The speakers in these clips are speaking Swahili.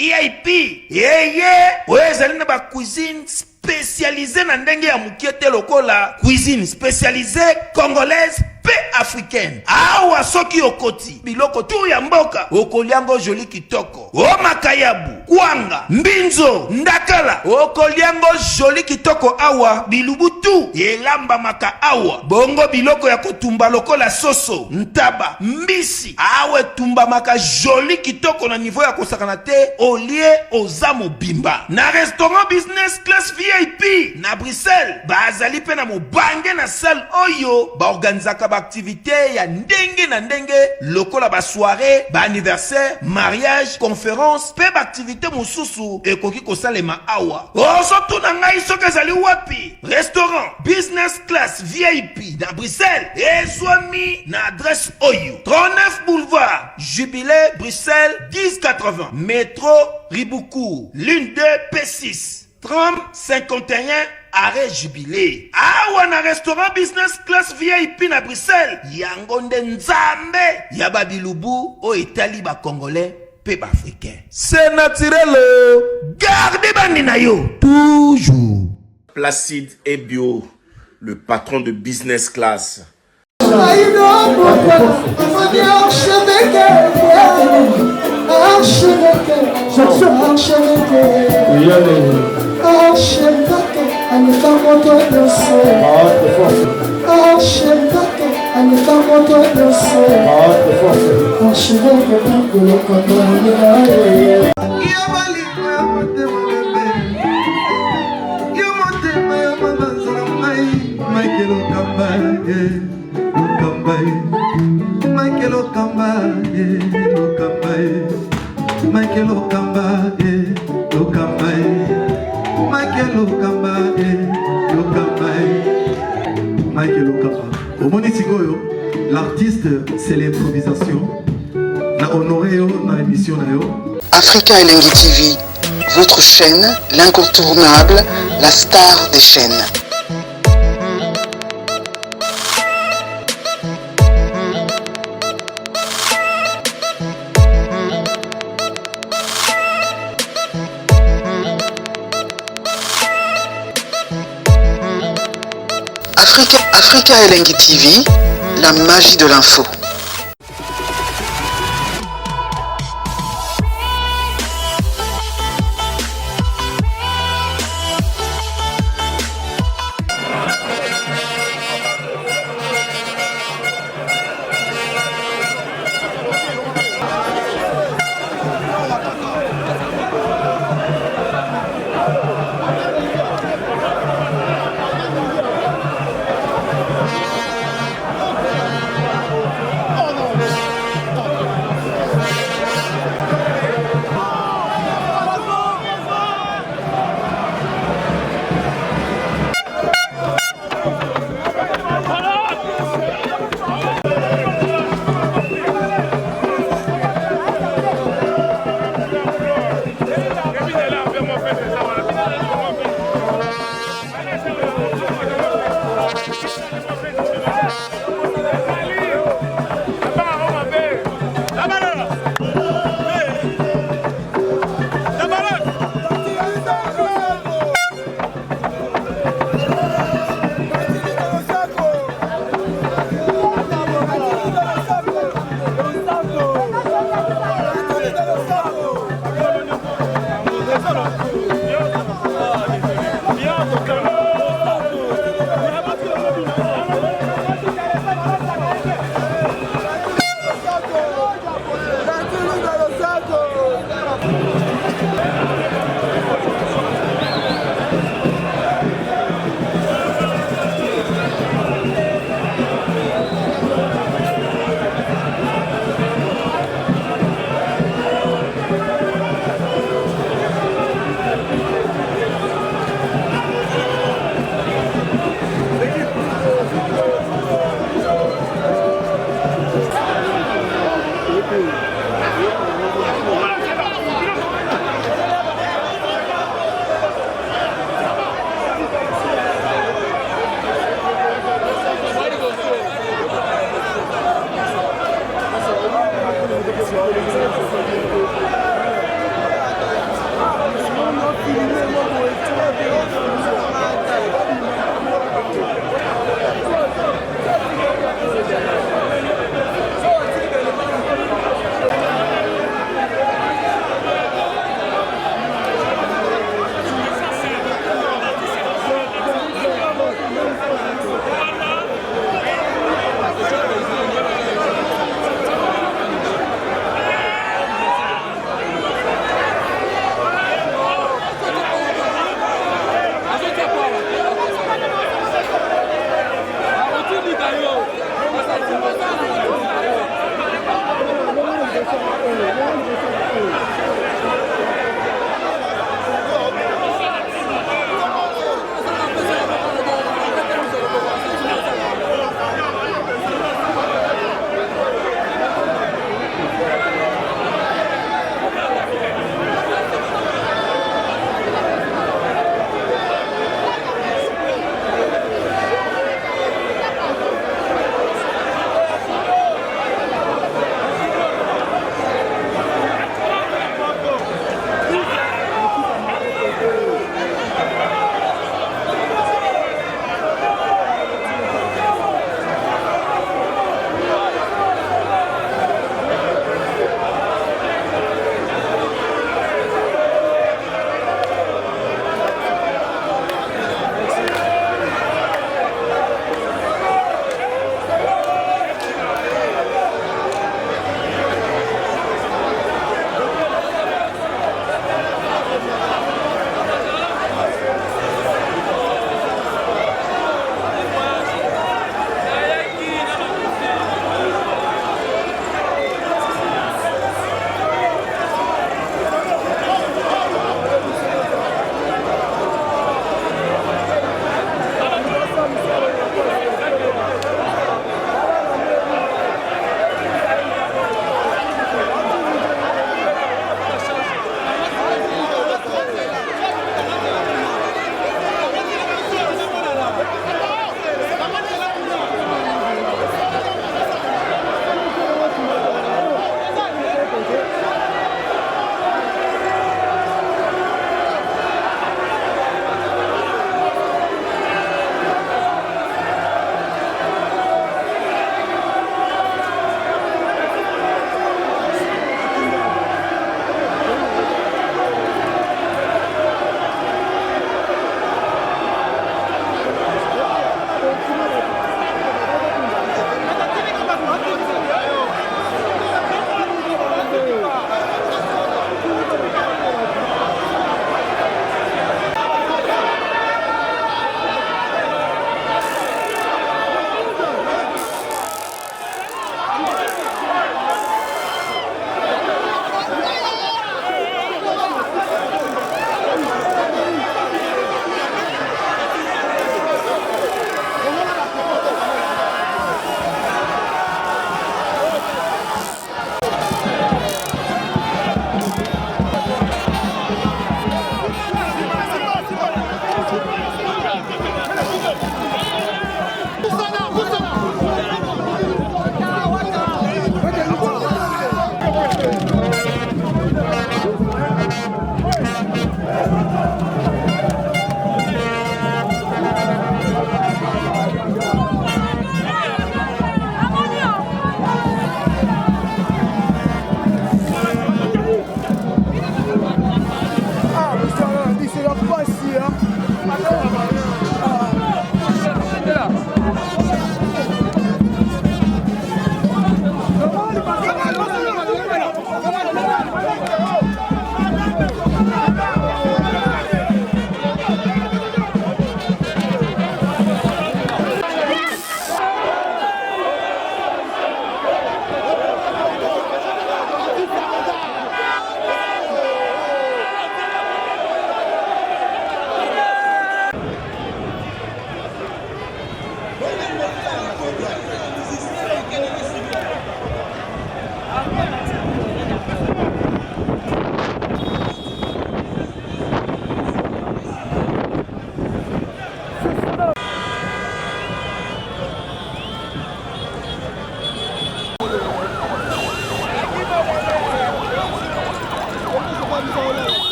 VIP. Yeye, oyezali na ba cuisine spécialisée na ndenge ya mukiete lokola cuisine spécialisée congolaise pe africaine. Awa soki okoti biloko tu ya mboka okoliango joli kitoko. O makayabu, kwanga, mbinzo, ndakala okoliango joli kitoko awa bilubu tu elamba maka awa. Bongo biloko ya kotumba lokola soso, ntaba, mbisi awe tumba maka joli kitoko na niveau ya kosakana te olie ozamo bimba. Na restaurant business class VIP na Bruxelles bazali pe na mobange na salle oyo ba organizaka ba activité ya ndenge na ndenge lokola ba soirée, ba anniversaire, mariage, conférence pe ba activité mosusu ekoki kosalema awa. Oso tuna ngai soki ezali wapi? Restaurant business class VIP na Bruxelles ezwami na adresse oyo 39 boulevard Jubilé Bruxelles 1080 métro Riboucourt Lune 2 P6 30 51 arrêt Jubilé. Awa na restaurant business class VIP na Bruxelles yango nde nzambe ya babilubu o etali ba congolais pe ba africain. C'est naturel. Gardez bandi na yo toujours. Placide et Bio, le patron de business class. L'artiste, c'est l'improvisation. Na honoré dans l'émission. Africa Elengi TV, votre chaîne, l'incontournable, la star des chaînes. Africa Elengi TV, la magie de l'info.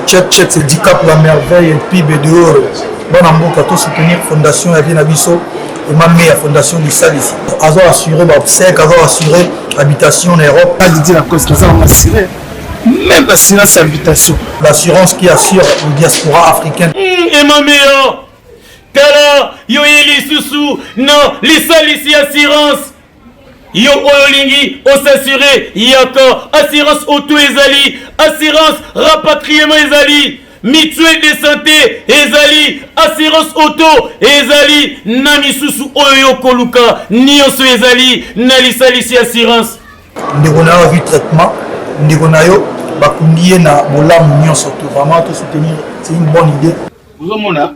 Check, c'est Dicap la merveille et PIB de Oro. Bon amboka to soutenir fondation ya bien abiso et ma meilleure fondation du sal ici. Azo assurer l'obsèque, azo assurer l'habitation en Europe. Pas de dire la cause, ça on assuré. Même l'assurance habitation. L'assurance qui assure la diaspora africaine. Et ma meilleure, Kala, yo ili susu, non, les sal ici assurance. Yo olingi, on s'assurer, yako, assurance auto ezali, assurance rapatriement ezali. Mutuelle de santé ezali, assurance auto ezali, na misusu oyo koluka nyonso ezali na lisalisi assurance. Ndeko na yo vie traitement, ndeko na yo bakundi na bolamu nyonso to vraiment to soutenir, c'est une bonne idée. Vous avez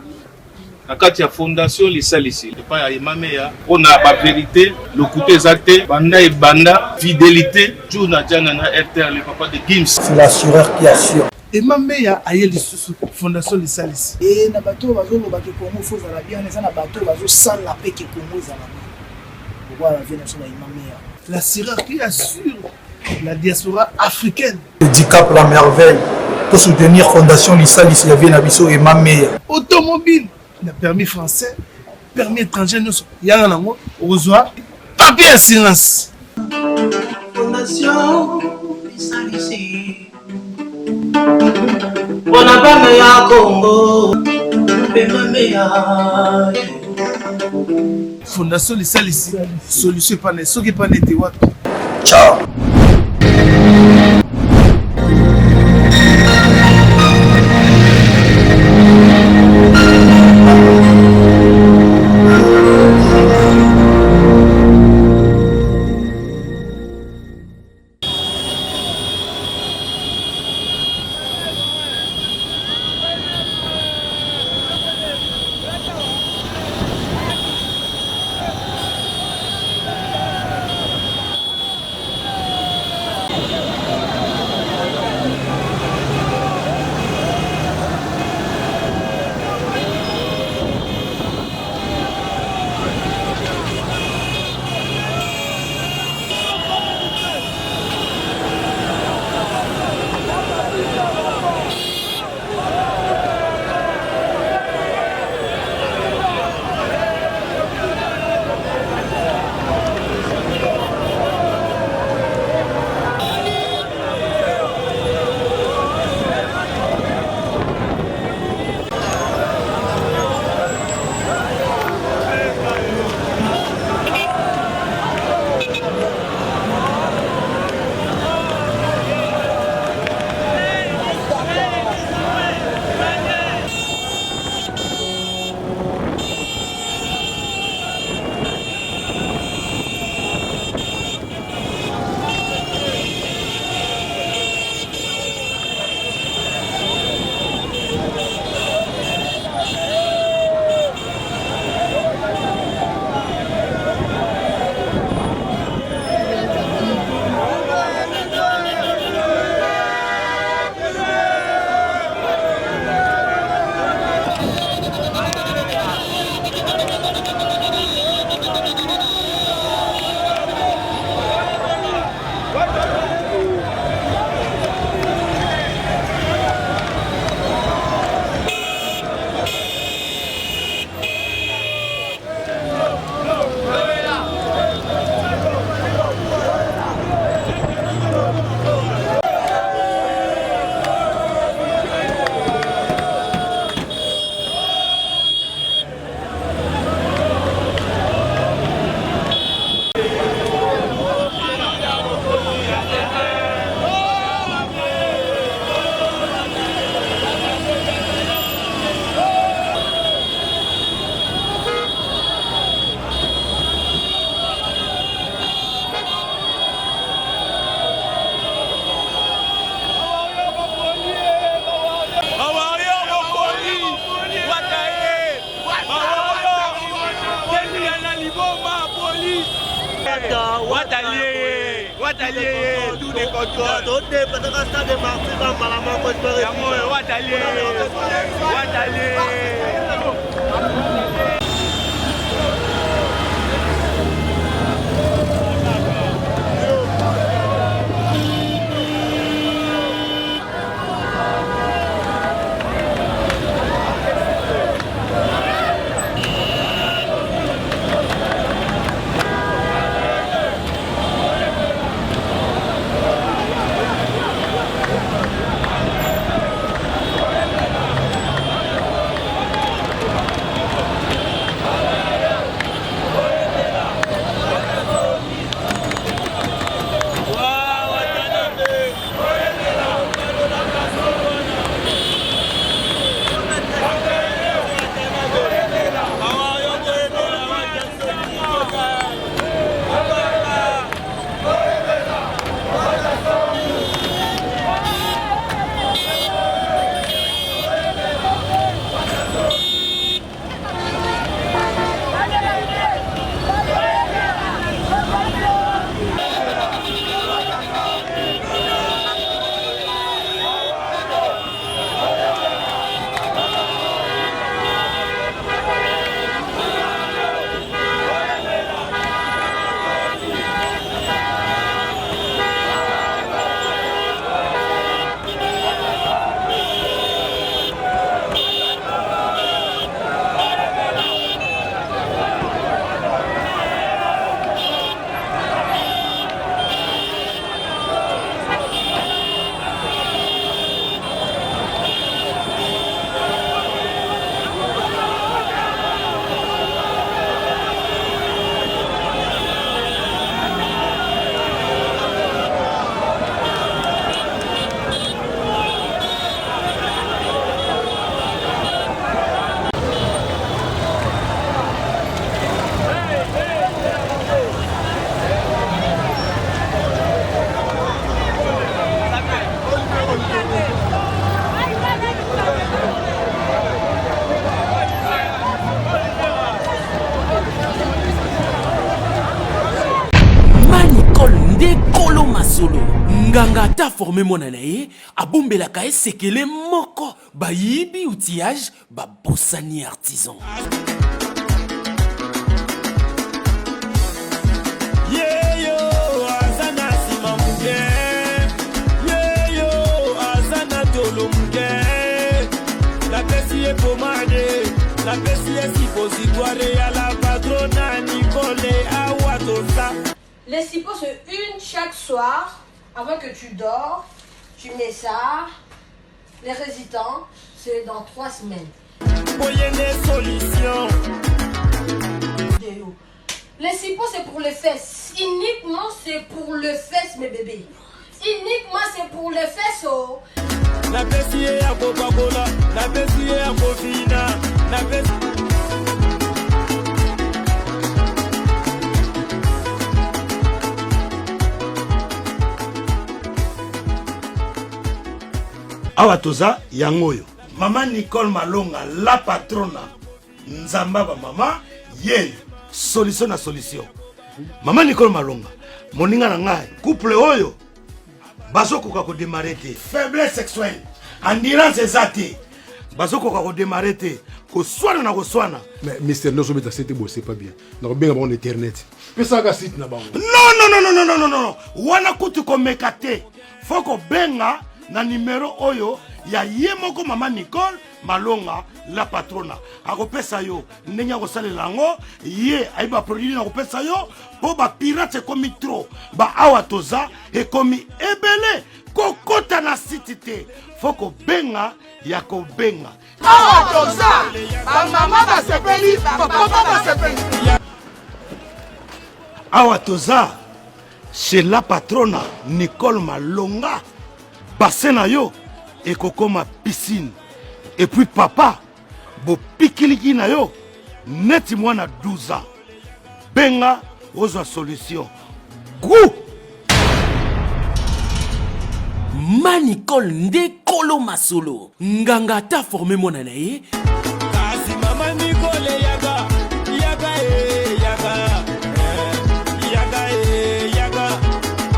na kati ya fondation lisalisi epa ya emameya mpona bavérité lokuta eza te banda ebanda fidélité jour na diana na RTR le papa de Gims. C'est l'assureur qui assure. Emameya aye lisusu fondation lisalisi et na bato bazoloba ke Congo fozala bien eza na bato bazosala mpe ke Congo ezala bien voilà la nation ya Emameya, l'assureur qui assure la diaspora africaine. Dicap la merveille to soutenir fondation lisalisi ya bien abiso et ma meilleure. Automobile na permis français, permis étranger nyonso yanga nango okozwa papier assurance. Fondation lisalisi wana bana ya Congo Emameya. Fondation lisalisi solution pana soki pana ete wapi. Ciao. masolo nganga ata formé mwana na ye abombelaka esekele moko bayibi outillage babosani artisan La PCS suppositoire à la patrona Nicole Awatosa. Les sippos c'est une chaque soir avant que tu dors. Tu mets ça. Les résidents, c'est dans 3 semaines. Des solutions. Les sippos c'est pour les fesses. Uniquement c'est pour les fesses mes bébés. Uniquement c'est pour les fesses oh. La PCS à Coca-Cola, la PCS à Cofina, la PCS. Awa toza yangoyo Maman Nicole Malonga la patrona Nzambaba mama ye solution na solution. Maman Nicole Malonga moninga na ngai couple oyo bazokoka ko démarrer te faiblesse sexuelle endurance ezate bazokoka ko démarrer te ko swana na ko swana. Mais Mister Nozo beta c'était beau c'est pas bien. Donc bien bon internet. Pesa ka site na bango. Non. Wana kutu ko mekate. Foko benga na numéro oyo ya yemoko Maman Nicole Malonga la patrona. Akopesa yo ndenge ko salela ngo ye aiba produit na kopesa yo po ba pirate komi trop. Ba awa toza e komi ebele kokota na site te. Foko benga ya ko benga. Awa toza ba mama ba sepeli ba papa ba sepeli. Awa toza chez la patrona Nicole Malonga. Bassin na yo et kokoma piscine. Et puis papa bo pikiliki na yo neti mwana 12 ans. Benga ozo solution. Gou Manicole ndekolo masolo nganga ata formé mwana na ye kasi Maman Nicole yaga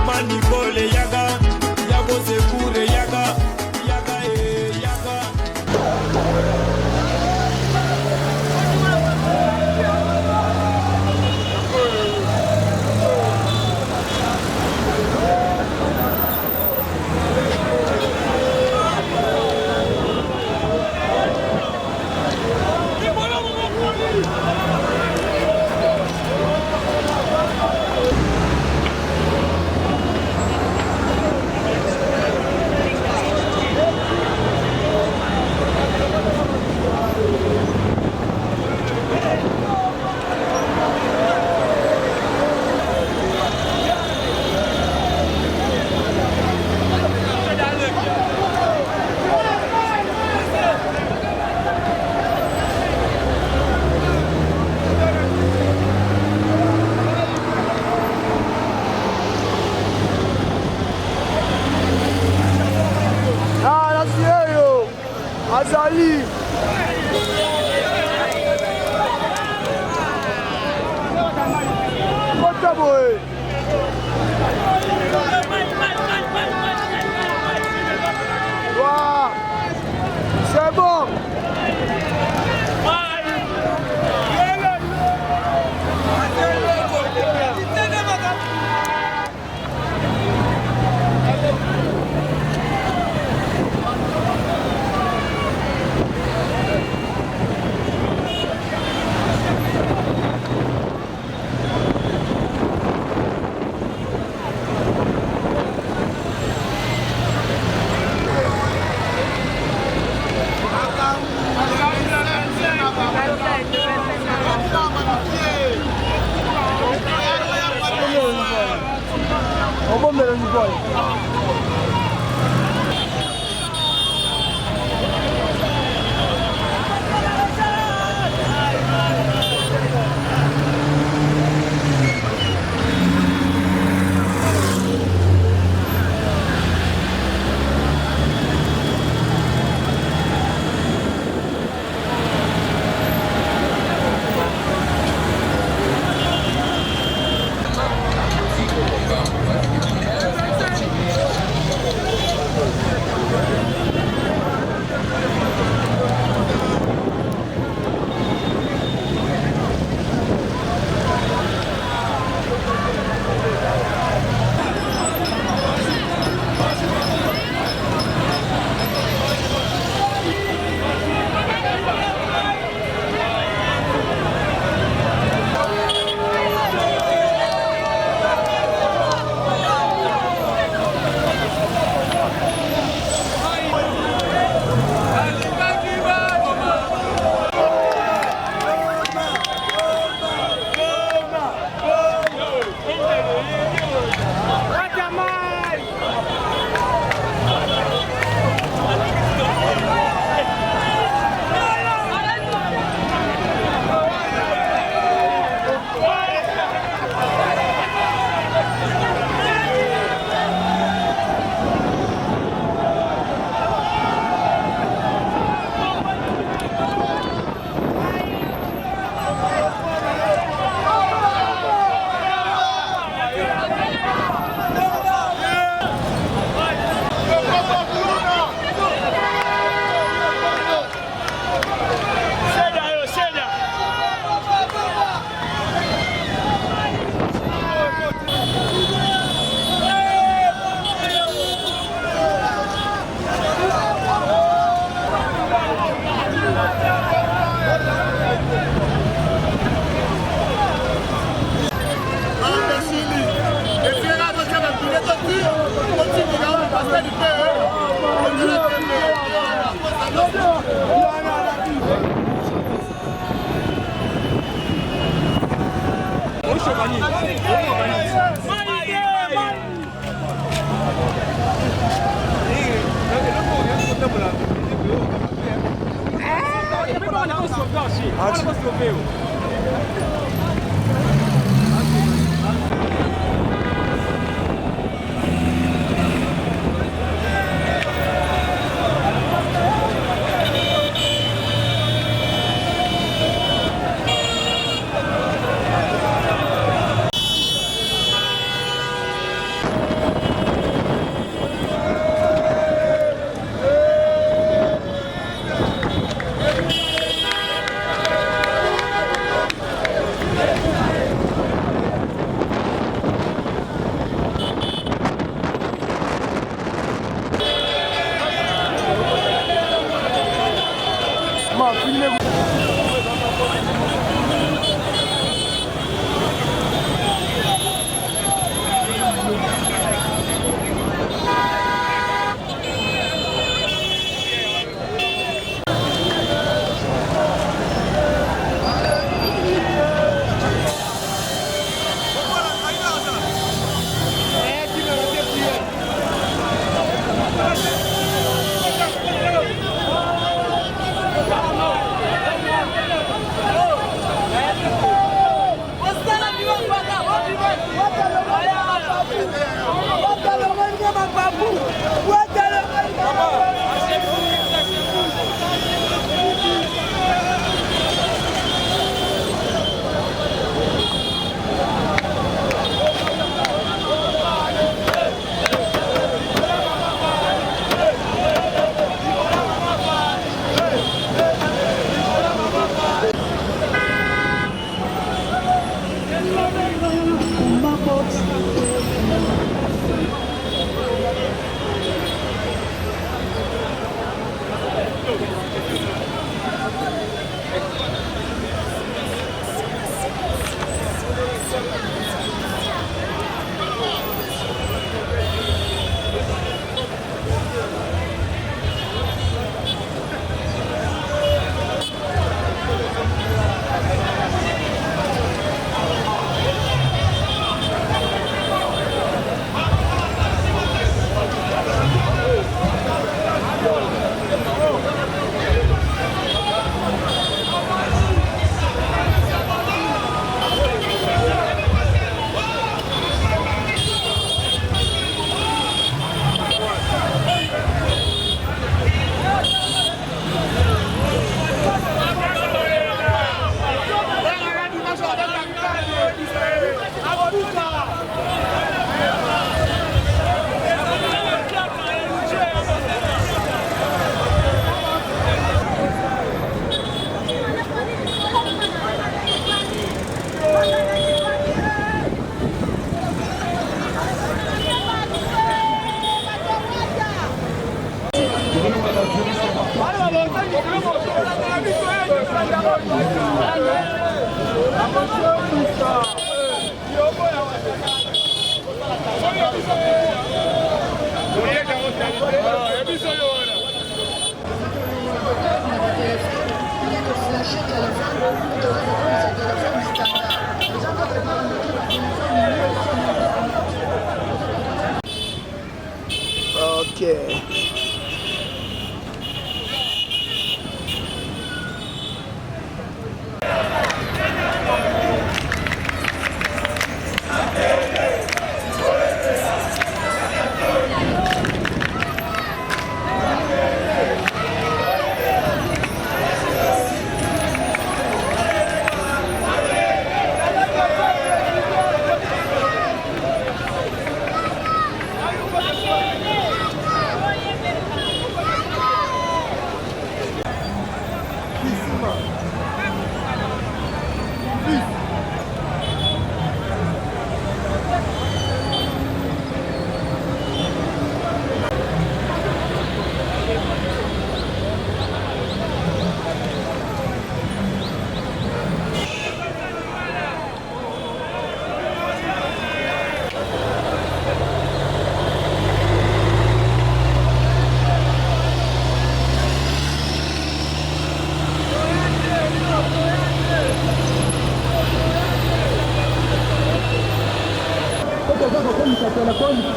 Manicole yaga yago sekure yaga Azali. Botaboy. Wow. C'est bon. Ok.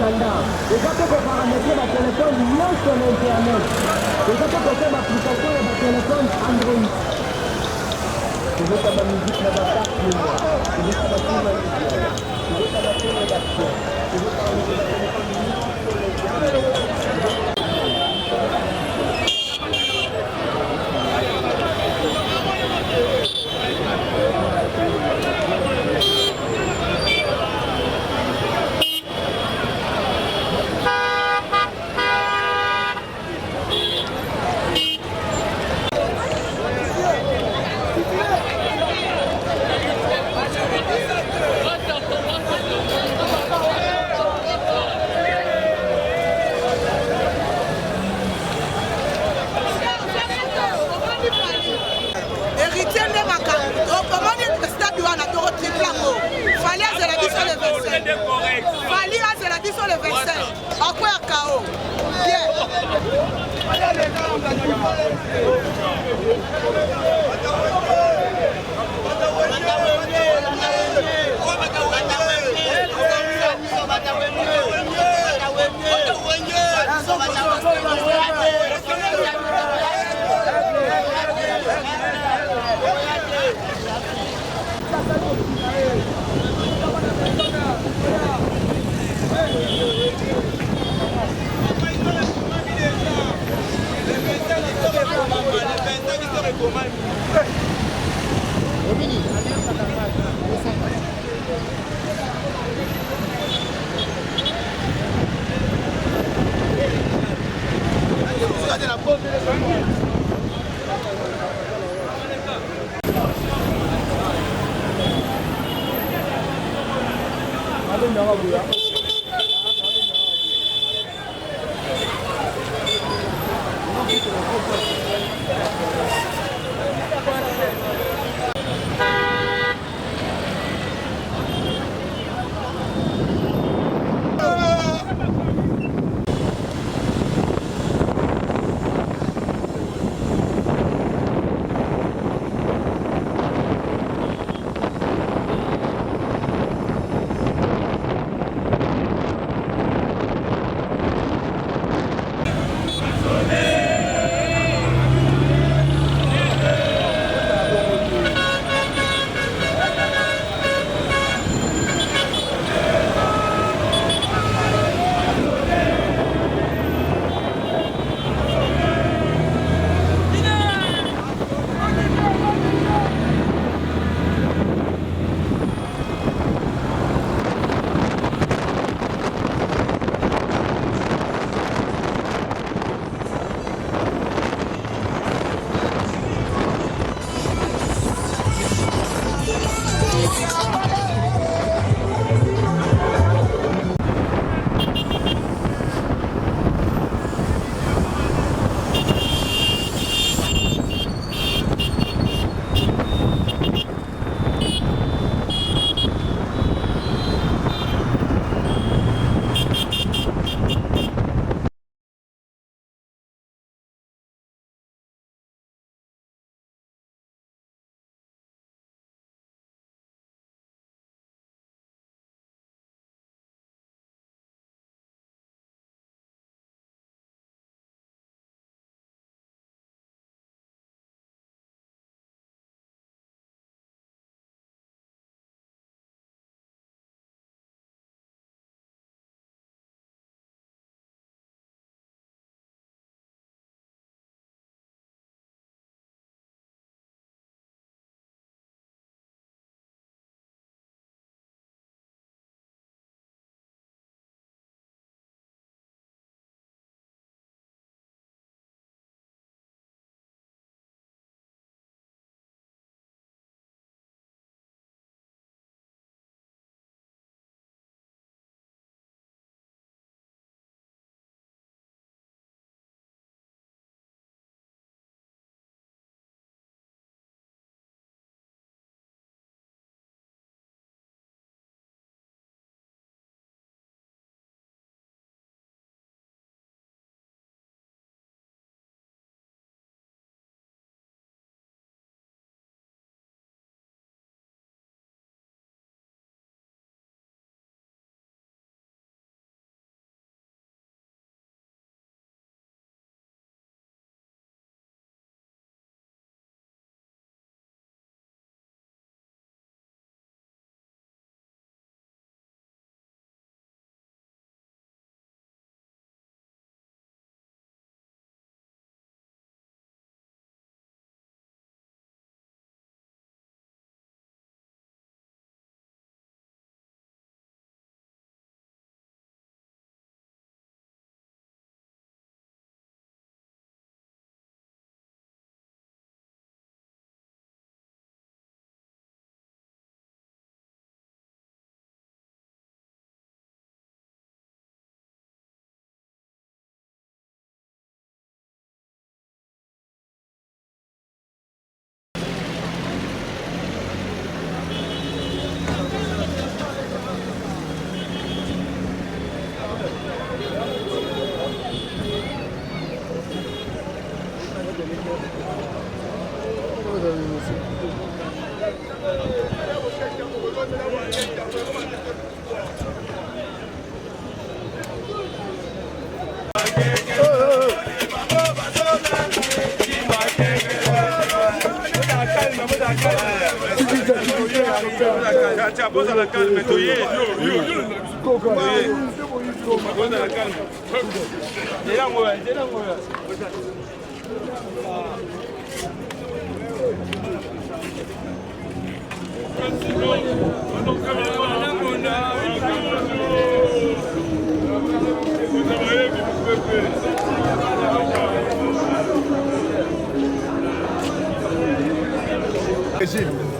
Uganda. Eza mpe koparametre batelefone nyonso na internet. Eza mpe kotia baapplication ya batelefone Android. Tozota bamiziki na baparfum, tozota bafilme visuel, tozota bafilme d'action, tozota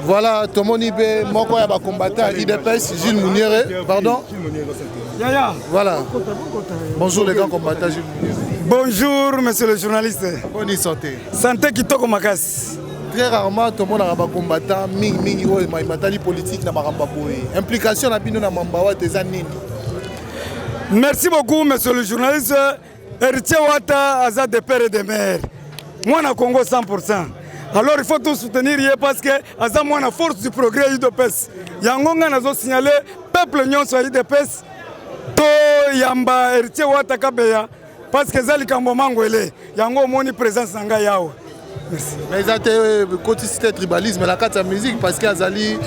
Voilà, Tomoni Be, Moko Yaba combattant IDPS, Gilles Mouniere, pardon. Voilà. Bonjour les grands combattants, Gilles Mouniere. Bonjour monsieur le journaliste. Bonne santé. Santé Kitoko Makas. Très rarement, tout le monde a un combattant, mingi, matali politique na maramba boy. Implication na bino na mambawa des années. Merci beaucoup monsieur le journaliste. Héritier Wata Azad de père et de mère. Moi na Congo 100%. Alors il faut tout soutenir parce que Azad moi na force du progrès UDPS. Yangonga nazo signaler peuple nyon so UDPS. To yamba Héritier Wata Kabeya parce que zali kambo mangwele. Yango moni présence nanga yao. Mais ils ont côté tribalisme la carte musique parce que Azali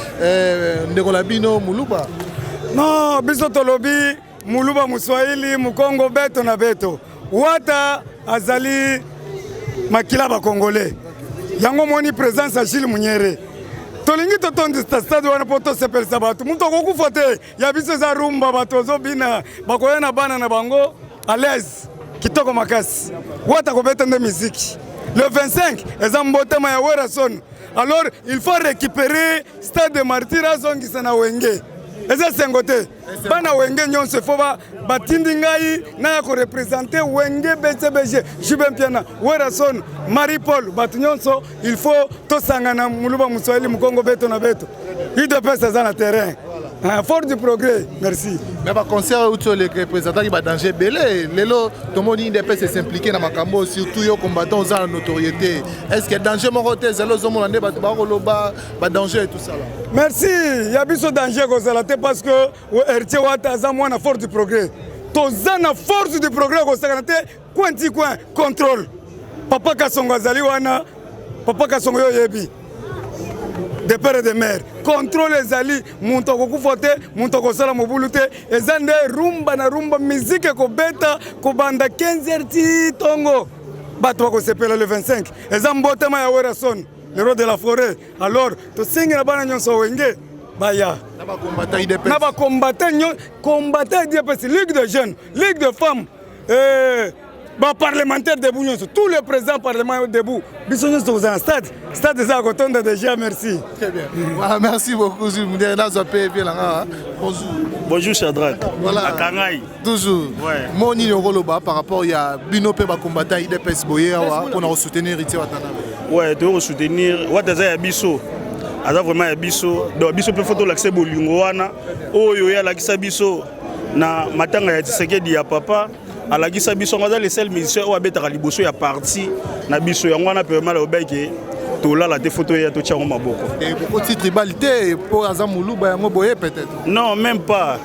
Ndegolabino Muluba. Non, biso tolobi Muluba Muswahili Mukongo beto na beto. Wata Azali makilaba congolais. Yango moni présence à Gilles Mouniere. Tolingi totondi stade wana poto sepel sabatu. Muto kokufote ya biso za rumba batozo bina bakoyena bana na bango à l'aise. Kitoko makasi. Wata kobeta de musique. Le 25, ils ont monté à Werason. Alors, il faut récupérer le stade de Martyrazon qui s'en a wengé. Et ça, c'est un côté. Bana wengé, nous se faut batindingai, n'a ko représenter wengé BCBG, Jubem Piana, Werason, Marie-Paul, Batunyonso, il faut tout sangana Muluba Muswahili, Mukongo Beto na Beto. Il dépêche ça dans le terrain. Fort du progrès, merci. Mais par concert où tu les représentants qui va danger belé, lelo tout le monde IDPS s'impliquer dans Makambo, surtout les combattants ont la notoriété. Est-ce que danger mon côté, c'est l'autre monde qui va danger et tout ça là? Merci, il y a besoin de danger parce que Héritier Wata a moins fort du progrès. Tozana force du progrès coin contrôle. Papa Kasongo Azali wana, Papa Kasongo Yebi. De père et de mère. Contrôle les alliés, Montoko Kufote, Montoko Sala Mobulute, et Zande rumba na rumba musique ko beta ko banda 15h tongo. Bato ko sepela le 25. Et Zambote ma ya Werason, le roi de la forêt. Alors, to singi na bana nyonso wenge. Baya. Naba combattant nyon, combattant IDPS, Ligue de jeunes, Ligue de femmes. Parlementaire debout, tous les présidents parlementaires debout. Bisogno sont dans le stade. Stade des Agotondes déjà, merci. Très bien. Voilà, merci beaucoup. Bonjour. Bonjour, Chadrak. Voilà. À Kangaï. Toujours. Ouais. Mon Roloba par rapport à Binope combattant IDPS Boye pour soutenir Héritier Watanabe. Ouais, de soutenir Wataza Bisso. Aza vraiment Bisso. Donc Bisso peut photo l'accès bolingo wana. Oh yo ya l'accès Bisso na matanga ya Tshisekedi ya papa. À la guisa biso on a les seuls musiciens au abeta liboso ya parti na biso yango wana pe mal obeke to la te photo ya to tchango maboko et beaucoup de tribalité pour Azamulu ba yango boye peut-être non même pas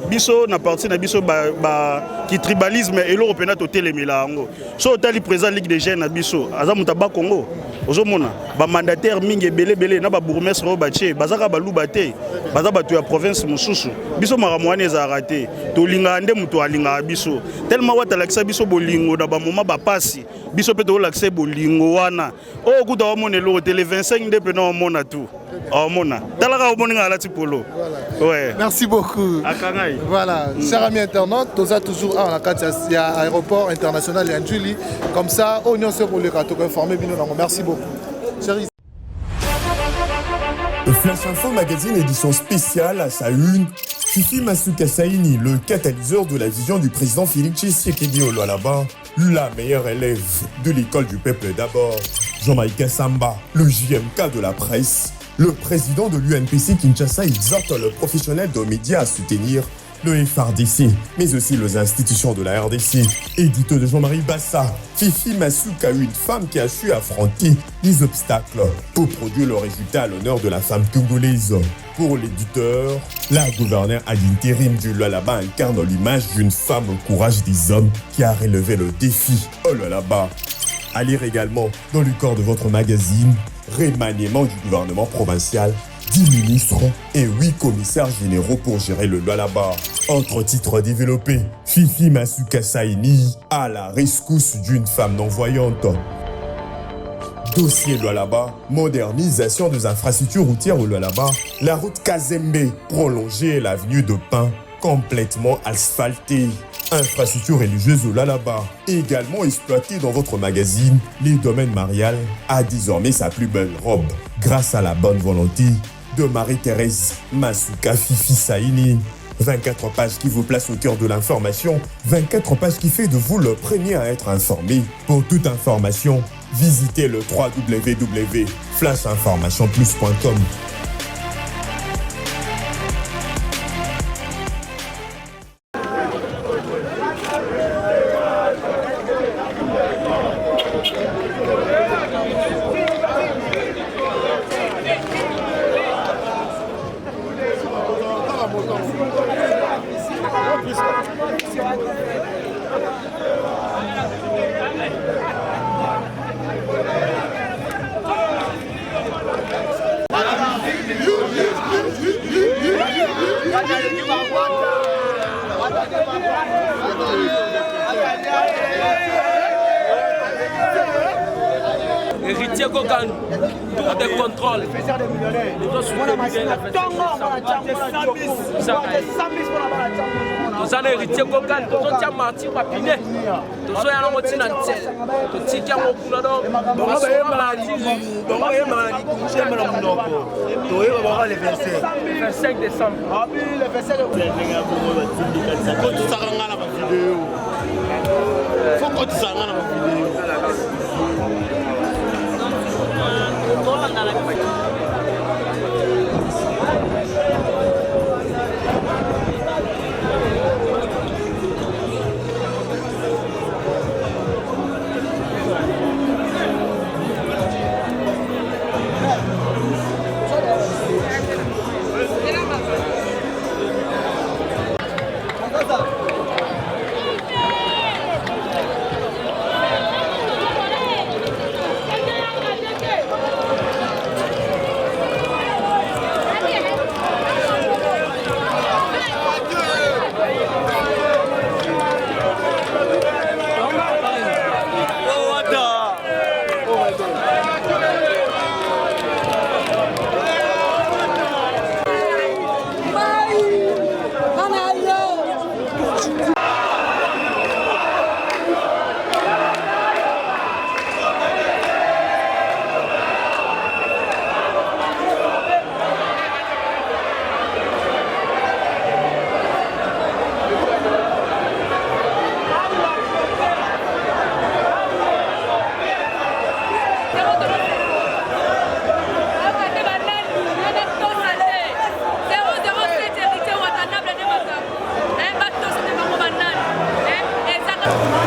biso na parti na biso ba qui tribalisme et l'européen to telemela yango so tali président ligue des jeunes na biso Azamuta ba Congo ozomona ba mandataire mingi belé na ba bourgmestre ro batie bazaka ba lubate baza batu ya province mususu biso maramwane za raté to linga nde muto alinga biso tellement wata lakisa biso bolingo na ba moma ba pasi biso pe to lakisa bolingo wana o kuta wa monelo tele 25 nde pe na mona tout o mona talaka o moninga la tipolo ouais merci beaucoup akangai voilà chers amis internautes toza toujours à la carte à aéroport international ya Njuli comme ça on y se pour les rato informer bino nango merci beaucoup chérie. Flash Info Magazine édition spéciale à sa une. Fifi Masuka Saini, le catalyseur de la vision du président Félix Tshisekedi au Lualaba, la meilleure élève de l'école du peuple d'abord. Jean-Michel Samba, le JMK de la presse. Le président de l'UNPC Kinshasa exhorte le professionnel de médias à soutenir le FRDC, mais aussi les institutions de la RDC. Édito de Jean-Marie Bassa, Fifi Masuka, une femme qui a su affronter les obstacles pour produire le résultat à l'honneur de la femme congolaise. Pour l'éditeur, la gouverneure à l'intérim du Lualaba incarne l'image d'une femme au courage des hommes qui a relevé le défi au Lualaba. À lire également dans le corps de votre magazine, remaniement du gouvernement provincial, 10 ministres et 8 commissaires généraux pour gérer le Lualaba. Autre titre développé, Fifi Masuka Saini à la rescousse d'une femme non-voyante. Dossier Lualaba, modernisation des infrastructures routières au Lualaba, la route Kazembe prolongée et l'avenue de Pin complètement asphaltée. Infrastructure religieuse au Lualaba, également exploitée dans votre magazine, les domaines marial a désormais sa plus belle robe, grâce à la bonne volonté de Marie-Thérèse Masuka Fifi Saini. 24 pages qui vous placent au cœur de l'information, 24 pages qui fait de vous le premier à être informé. Pour toute information, visitez le www.flashinformationplus.com. Héritier Gogan, tour de contrôle. Nous avons héritier Gogan, nous avons martyr papiné. Nous avons martyr nantel. Nous avons le 25 décembre.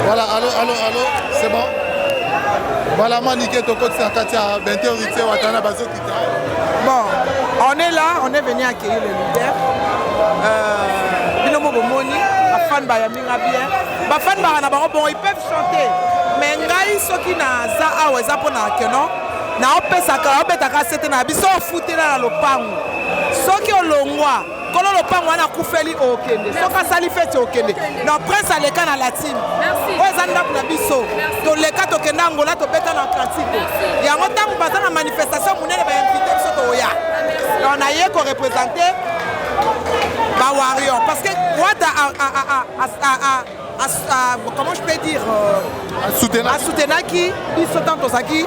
Voilà, allô, c'est bon. Voilà, Maniké Toko Tsakatia, Bente Rite Watana Bazokita. Bon, on est là, on est venu accueillir les leaders. Binomo Bomoni, la fan Bayaminga bien. Les fans Bayanabaro, bon, ils peuvent chanter. Mais Ngai, ceux qui n'ont pas ou ezapon na kenon, na opesaka, opetaka sete na biso fouté na lopango. Ceux qui ont longwa. Kolo lopango wana kufeli okende soka sali fete okende na prince aleka na la team ozanda na biso to leka to kenda ngola to beta na Atlantique yango tangu baza na manifestation munene ba invité biso to oya on a yé ko représenter ba warrior parce que Wada comment je peux dire soutenir qui biso tanto saki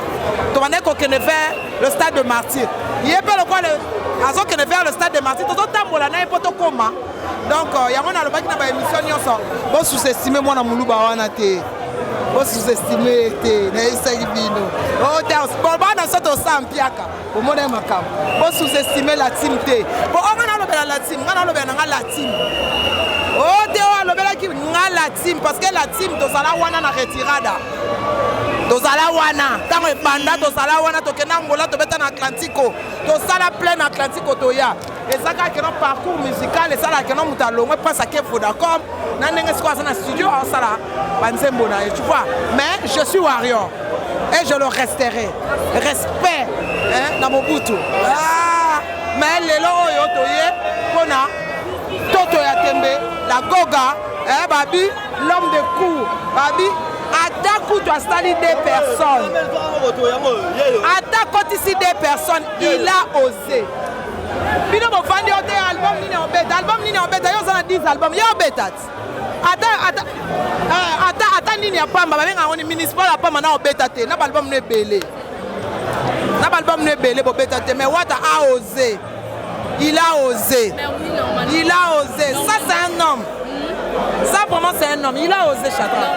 to wana ko kende vers le stade de Martyr yépe le quoi le azo kende vers le stade de Martyr to tambola na poto koma donc yango na lobaki na ba émission nyonso bo sous-estimer mwana muluba wana te bo sous-estimer te na isaki bino o te bon bana soto sampiaka bo mona makam bo sous-estimer la team te bo on na lobela la team ngana lobela nga la team Oh, Théo, alobelaki nga la team, parce que la team, tozala wana na retirada. Tozala wana, tango ebanda, tozala wana, tokenda Angola, tobeta na Atlantico. Tozala plein Atlantico toya. Et ça, quand on parcours musical, et ça, là, quand on monte à l'eau, on passe à Vodacom, on a un studio, ça là, tu vois. Mais je suis Warrior. Et je le resterai. Respect, hein, dans mon boutou. Ah, mais les lois, on a Toto Yatembe, la Goga, hein, Babi, l'homme de cour, Babi. Attaque où tu as stallé des personnes. Attaque quand ici des personnes, il a osé. Bino mo fandi ote album nini obeta yo za 10 album yo obeta ata nini ya pamba babenga ngoni municipal ya pamba na obeta te na album ne belé bo beta te mais Wata a osé, il a osé, ça c'est un homme. Ça vraiment c'est un homme, il a osé Chatra.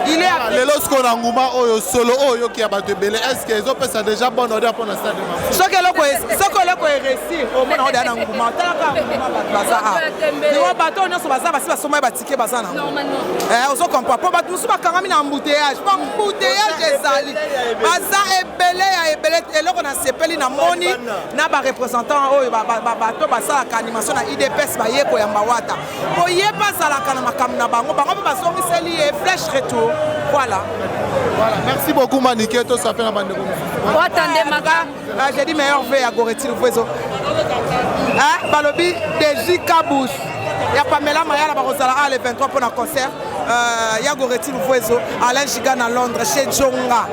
Il est à lorsqu'on a ngouma oyo solo oyo qui a battu belé, est-ce que ont ça déjà bonne odeur pour l'instant? Ce que l'on est réussi au moins on est dans ngouma. Ni wa bato on so baza basi basoma batike bazana. On se comprend pas bato so bakangami na embouteillage, pas embouteillage ezali. Baza ebele et là on a sepeli na moni na ba représentant oyo bato basa ka animation na IDPS ba yeko ya Wata. Ko yeba sala kana makamna bango basongi seli et flèche retour. Voilà. Merci beaucoup Maniketo, ça fait la bande de j'ai dit meilleur vœu à Goretti Louvezo. Hein, Balobi de Kabouche. Il y a Pamela Mayala Barosala le 23 pour un concert. Il y a Goretti Louvezo, Alain Chigan à Londres, chez Djonga.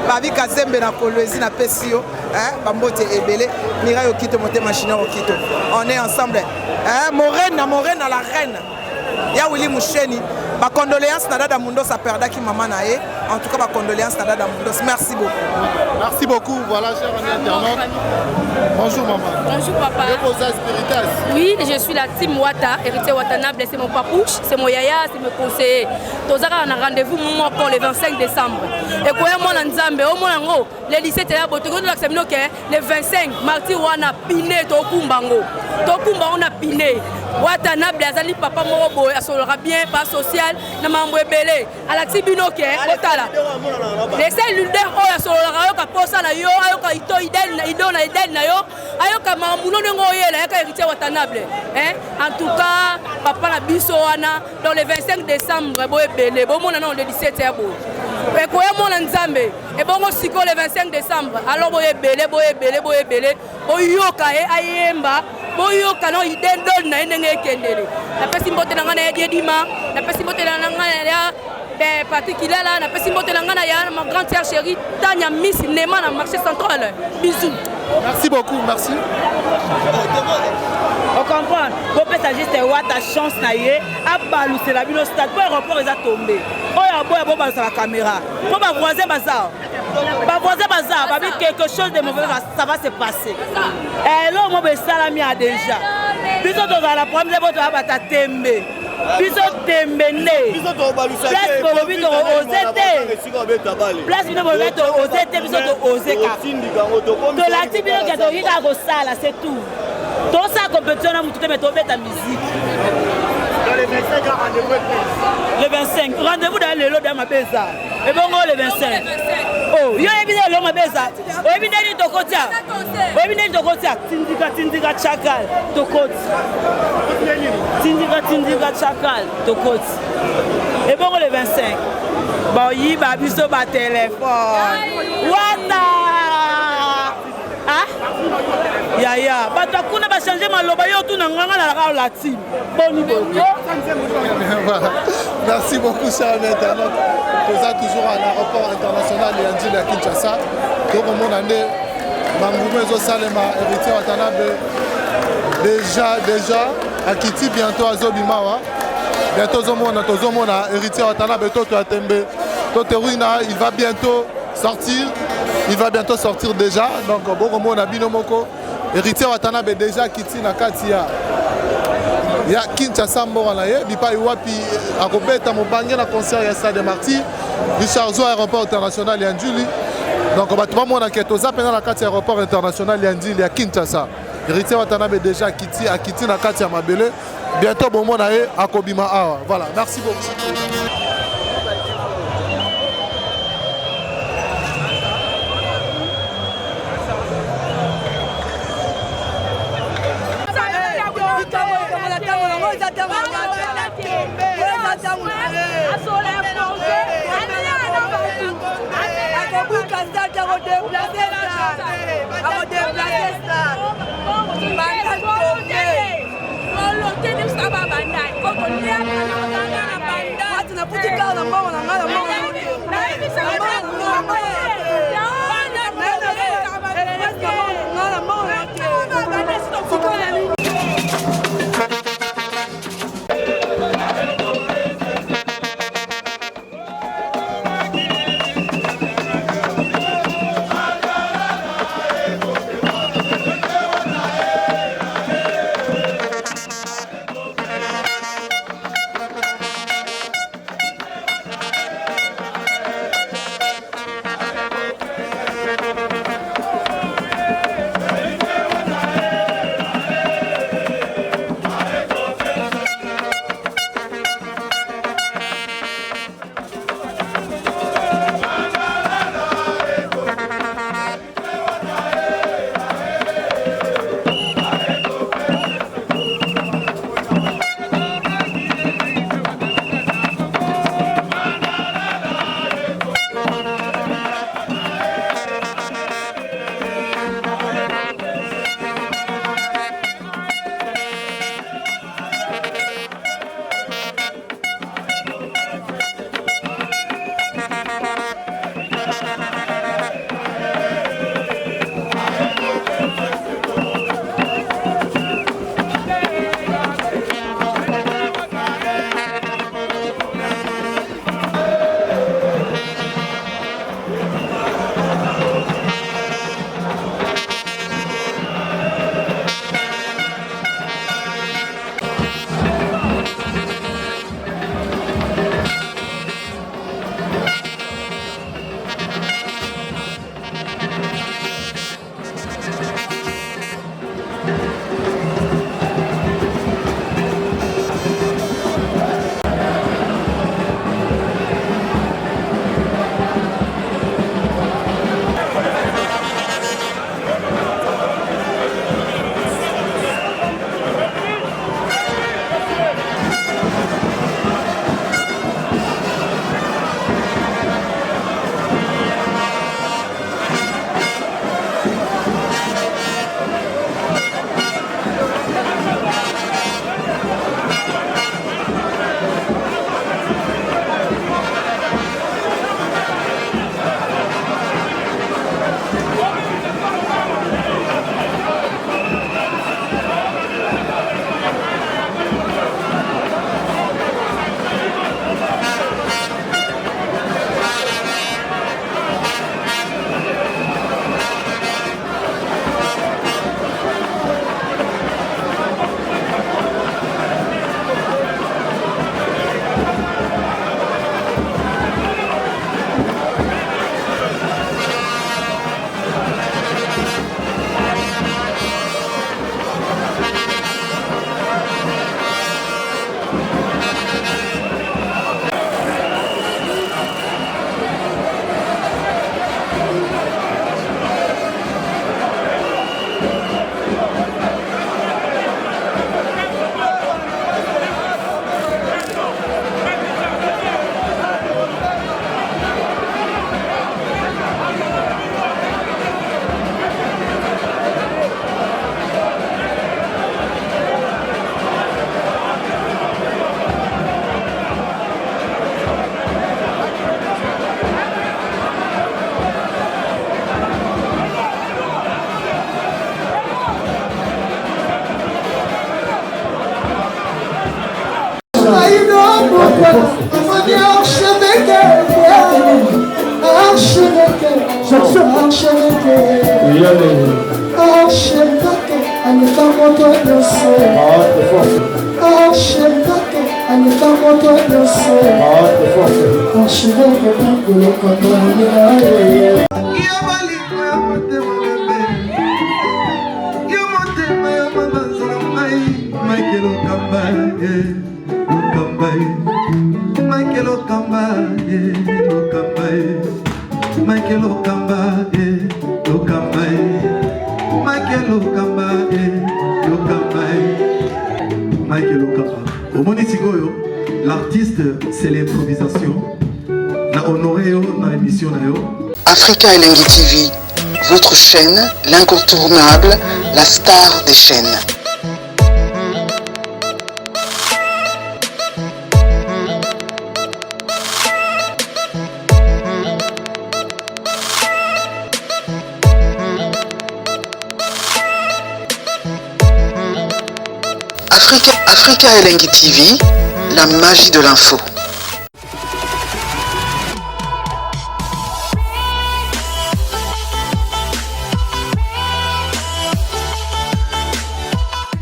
Babi Kazembe na Kolwezi na Pesio, hein, Bambote Ebele, Mira Okito Mote Machina Okito. On est ensemble. Hein, Morena la reine. Ya Willy Moucheni. Ma condoléance na Dada Mundos a perdu qui maman nae. En tout cas, ma condoléance na Dada Mundos. Merci beaucoup. Merci beaucoup. Voilà, cher ami internaute. Bonjour maman. Bonjour papa. Oui, je suis la team Wata, héritier Watanable, c'est mon papouche, c'est mon yaya, c'est mon conseiller. Tozara on a rendez-vous pour le 25 décembre. Et quoi moi Nzambe, au moins en le lycée Théa Botogo de l'examen le 25 mardi wana piné to kumbango. To kumbango na piné. Watanable azali papa moko asolera bien pas social na mambo ebele. Alexis Binoke otala. Les leader oyo asolera yo ka posa na yo ayo ka ito idel na yo ayo ka mamuno ngo yela ya ka héritier Watanable. Hein? En tout cas, papa na biso wana dans le 25 décembre bo ebele bo mona na le 17 yabo. Et quoi mon Nzambe et bon siko le 25 décembre alors bo ebele bo yoka e ayemba bo yoka no idendol na ndenge ekendele na pesi mbote na ngana ya diedima na pesi mbote na ngana ya particulier là na pesi mbote na ngana ya ma grande sœur chérie Tanya Miss Nema na marché central. Bisous. Merci beaucoup, merci. On comprend. Pour peut-être juste Wata chance na yé a balancer la bino stade pour aéroport ils a tombé. Oya boya bo balancer la caméra. Pour ba voisin bazar. Ba voisin bazar, ba quelque chose de mauvais ça va se passer. Et là moi be salami a déjà. Biso to la problème de votre bata tembe. Biso tembe né. Biso to balusa. Place pour le bito osete. Place bino pour le bito osete biso to oseka. De l'activité que to yika go sala c'est tout. Tout ça compétition na mututé mais to beta musique. Le 25 rendez-vous. Le 25 rendez-vous dans le lot de ma beza. Et bon le 25. Oh, yo ebile lo ma beza. O ebile ni tokotia. O ebile ni tokotia. Tindika chakal tokoti. Tindika chakal tokoti. Et bon le 25. Bon yi ba biso ba téléphone. Wata. Ah? Ya, batakuna ba changer maloba yo tout na nganga na la team. Boni boni. Merci beaucoup cher internaute. Nous sommes toujours à l'aéroport international de Yandili à Kinshasa. Donc on a ande Mangoumé zo salema héritier Watanabe déjà à Kiti bientôt à Zobimawa. Bientôt Zomona héritier Watanabe Toto Atembe. Toteruina, il va bientôt sortir. Il va bientôt sortir déjà. Donc bon on a Binomoko héritier Watanabe déjà Kiti na Katia. Il y a Kinshasa Moranaye, Bipa Iwapi Arobeta Mobange na concert ya Stade Marty, Richard Zo aéroport international Yandili. Donc on va trouver mon enquête aux appels à la carte aéroport international Yandili à Kinshasa. Héritier Watanabe déjà akiti na kati ya mabele. Bientôt bombo na ye akobima awa. Voilà, merci beaucoup. Yo Michael Okamba, Okamba, Michael Okamba, Okamba, Michael Okamba, Okamba, Michael Okamba. Au Monisigoyo, l'artiste, c'est l'improvisation. Na honoré yo, na émission na yo. Africa Elengi TV, votre chaîne, l'incontournable, la star des chaînes. Africa Elengi TV, la magie de l'info.